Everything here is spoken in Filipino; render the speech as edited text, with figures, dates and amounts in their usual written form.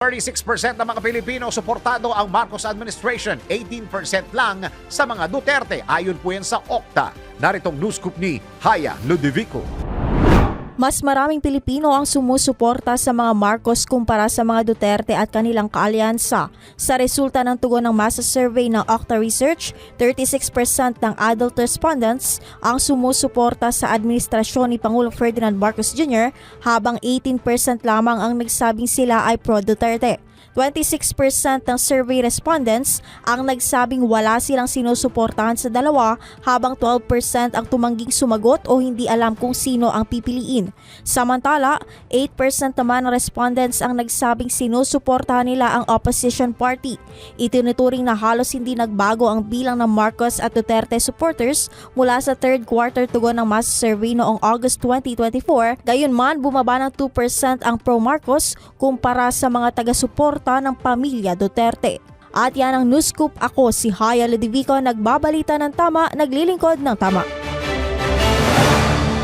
36% ng mga Pilipino suportado ang Marcos administration, 18% lang sa mga Duterte. Ayon po yan sa Okta. Naritong news scoop ni Haya Ludovico. Mas maraming Pilipino ang sumusuporta sa mga Marcos kumpara sa mga Duterte at kanilang kaalyansa. Sa resulta ng tugon ng masa survey ng Okta Research, 36% ng adult respondents ang sumusuporta sa administrasyon ni Pangulong Ferdinand Marcos Jr. habang 18% lamang ang nagsabing sila ay pro-Duterte. 26% ng survey respondents ang nagsabing wala silang sinusuportahan sa dalawa habang 12% ang tumangging sumagot o hindi alam kung sino ang pipiliin. Samantala, 8% naman ng respondents ang nagsabing sinusuportahan nila ang opposition party. Itinuturing na halos hindi nagbago ang bilang ng Marcos at Duterte supporters mula sa third quarter tugon ng mass survey noong August 2024. Gayunman, bumaba ng 2% ang pro-Marcos kumpara sa mga taga-suporta ng pamilya Duterte. At yan ang news scoop. Ako si Haya Ludovico, nagbabalita ng tama, naglilingkod ng tama.